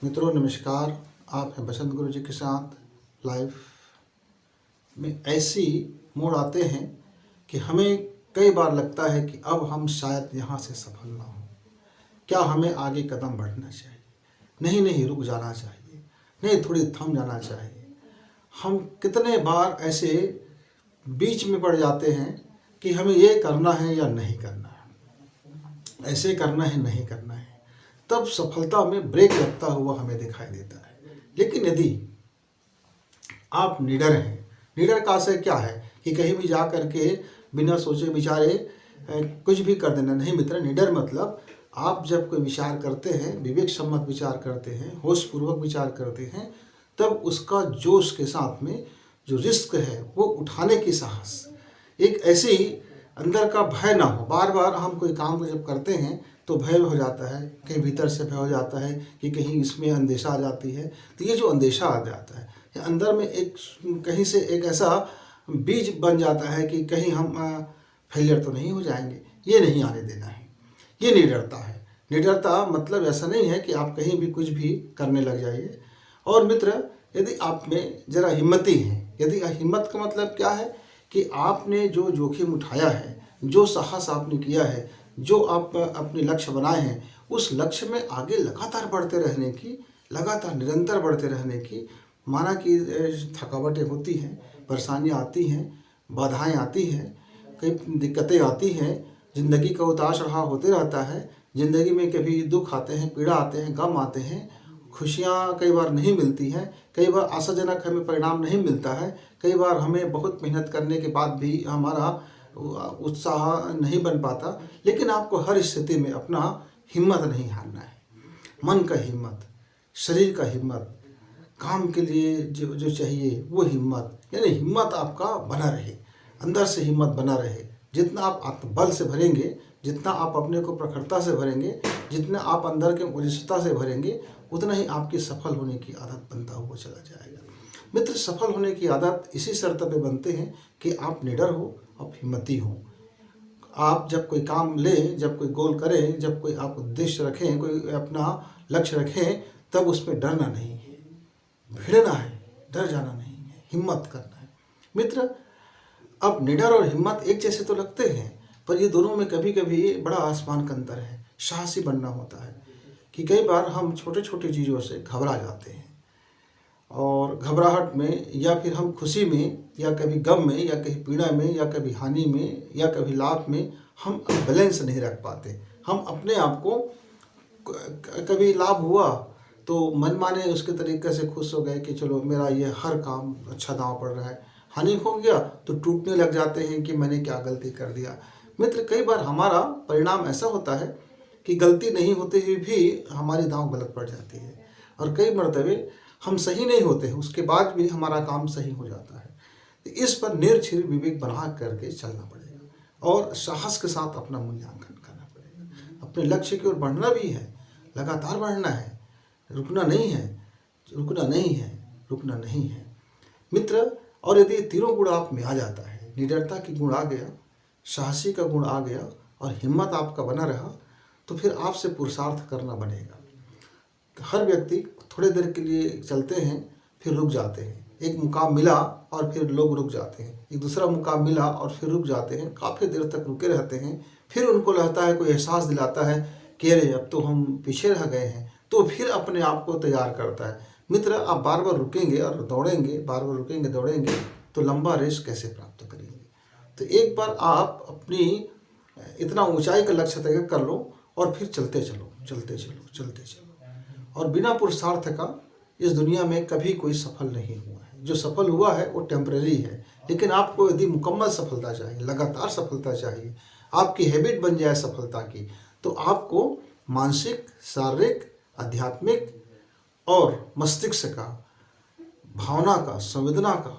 मित्रों नमस्कार। आप हैं बसंत गुरु जी के साथ। लाइफ में ऐसी मोड़ आते हैं कि हमें कई बार लगता है कि अब हम शायद यहाँ से सफल ना हो। क्या हमें आगे कदम बढ़ना चाहिए? नहीं नहीं, रुक जाना चाहिए। नहीं, थोड़ी थम जाना चाहिए। हम कितने बार ऐसे बीच में पड़ जाते हैं कि हमें ये करना है या नहीं करना है, ऐसे करना है नहीं करना है। तब सफलता में ब्रेक लगता हुआ हमें दिखाई देता है। लेकिन यदि आप निडर हैं, निडर का आशय क्या है कि कहीं भी जा करके बिना सोचे विचारे कुछ भी कर देना नहीं। मित्र, निडर मतलब आप जब कोई विचार करते हैं, विवेक सम्मत विचार करते हैं, होशपूर्वक विचार करते हैं, तब उसका जोश के साथ में जो रिस्क है वो उठाने की साहस, एक ऐसी अंदर का भय ना हो। बार बार हम कोई काम को जब करते हैं तो भय हो जाता है, कहीं भीतर से भय हो जाता है कि कहीं इसमें अंदेशा आ जाती है। तो ये जो अंदेशा आ जाता है, ये अंदर में एक कहीं से एक ऐसा बीज बन जाता है कि कहीं हम फेलियर तो नहीं हो जाएंगे, ये नहीं आने देना है। ये निडरता है। निडरता मतलब ऐसा नहीं है कि आप कहीं भी कुछ भी करने लग जाइए। और मित्र, यदि आप में ज़रा हिम्मती हैं, यदि हिम्मत का मतलब क्या है कि आपने जो जोखिम उठाया है, जो साहस आपने किया है, जो आप अपने लक्ष्य बनाए हैं, उस लक्ष्य में आगे लगातार बढ़ते रहने की, लगातार निरंतर बढ़ते रहने की, माना कि थकावटें होती हैं, परेशानियाँ आती हैं, बाधाएं आती हैं, कई दिक्कतें आती हैं, ज़िंदगी का उतार चढ़ाव होते रहता है। ज़िंदगी में कभी दुख आते हैं, पीड़ा आते हैं, गम आते हैं, खुशियाँ कई बार नहीं मिलती हैं, कई बार आशाजनक हमें परिणाम नहीं मिलता है, कई बार हमें बहुत मेहनत करने के बाद भी हमारा उत्साह नहीं बन पाता। लेकिन आपको हर स्थिति में अपना हिम्मत नहीं हारना है। मन का हिम्मत, शरीर का हिम्मत, काम के लिए जो जो चाहिए वो हिम्मत, यानी हिम्मत आपका बना रहे, अंदर से हिम्मत बना रहे। जितना आप आत्मबल से भरेंगे, जितना आप अपने को प्रखरता से भरेंगे, जितना आप अंदर के ओजस्विता से भरेंगे, उतना ही आपकी सफल होने की आदत बनता हुआ चला जाएगा। मित्र, सफल होने की आदत इसी शर्त पे बनते हैं कि आप निडर हो, आप हिम्मती हो। आप जब कोई काम लें, जब कोई गोल करें, जब कोई आप उद्देश्य रखें, कोई अपना लक्ष्य रखें, तब उसमें डरना नहीं है, भिड़ना है, डर जाना नहीं है, हिम्मत करना है। मित्र, अब निडर और हिम्मत एक जैसे तो लगते हैं, पर ये दोनों में कभी कभी बड़ा आसमान का अंतर है। साहसी बनना होता है कि कई बार हम छोटे छोटे चीज़ों से घबरा जाते हैं, और घबराहट में या फिर हम खुशी में या कभी गम में या कहीं पीड़ा में या कभी हानि में या कभी लाभ में हम बैलेंस नहीं रख पाते। हम अपने आप को कभी लाभ हुआ तो मन माने उसके तरीके से खुश हो गए कि चलो मेरा ये हर काम अच्छा दांव पड़ रहा है। हानि हो गया तो टूटने लग जाते हैं कि मैंने क्या गलती कर दिया। मित्र, कई बार हमारा परिणाम ऐसा होता है कि गलती नहीं होते हुए भी हमारी दांव गलत पड़ जाती है, और कई मर्तबे हम सही नहीं होते हैं, उसके बाद भी हमारा काम सही हो जाता है। तो इस पर निर्छिर विवेक बना करके चलना पड़ेगा और साहस के साथ अपना मूल्यांकन करना पड़ेगा। अपने लक्ष्य की ओर बढ़ना भी है, लगातार बढ़ना है, रुकना नहीं है, रुकना नहीं है, रुकना नहीं है। मित्र, और यदि तीनों गुण आप में आ जाता है, निडरता की गुण आ गया, साहसी का गुण आ गया और हिम्मत आपका बना रहा, तो फिर आपसे पुरुषार्थ करना बनेगा। हर व्यक्ति थोड़े देर के लिए चलते हैं, फिर रुक जाते हैं। एक मुकाम मिला और फिर लोग रुक जाते हैं, एक दूसरा मुकाम मिला और फिर रुक जाते हैं, काफ़ी देर तक रुके रहते हैं। फिर उनको लगता है, कोई एहसास दिलाता है कि अरे अब तो हम पीछे रह गए हैं, तो फिर अपने आप को तैयार करता है। मित्र, आप बार बार रुकेंगे और दौड़ेंगे, बार बार रुकेंगे दौड़ेंगे, तो लंबा रेस कैसे प्राप्त करेंगे? तो एक बार आप अपनी इतना ऊंचाई का लक्ष्य तय कर लो और फिर चलते चलो, चलते चलो, चलते चलो। और बिना पुरुषार्थ का इस दुनिया में कभी कोई सफल नहीं हुआ है। जो सफल हुआ है वो टेम्परेरी है। लेकिन आपको यदि मुकम्मल सफलता चाहिए, लगातार सफलता चाहिए, आपकी हैबिट बन जाए सफलता की, तो आपको मानसिक, शारीरिक, आध्यात्मिक और मस्तिष्क का, भावना का, संवेदना का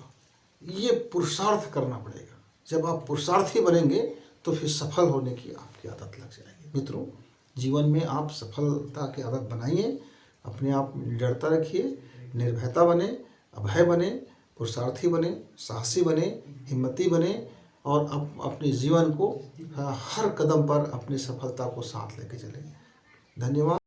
ये पुरुषार्थ करना पड़ेगा। जब आप पुरुषार्थी बनेंगे तो फिर सफल होने की आपकी आदत लग जाएगी। मित्रों, जीवन में आप सफलता की आदत बनाइए, अपने आप में निडरता रखिए, निर्भयता बने, अभय बने, पुरुषार्थी बने, साहसी बने, हिम्मती बने, और अपने जीवन को हर कदम पर अपनी सफलता को साथ लेके चलें। धन्यवाद।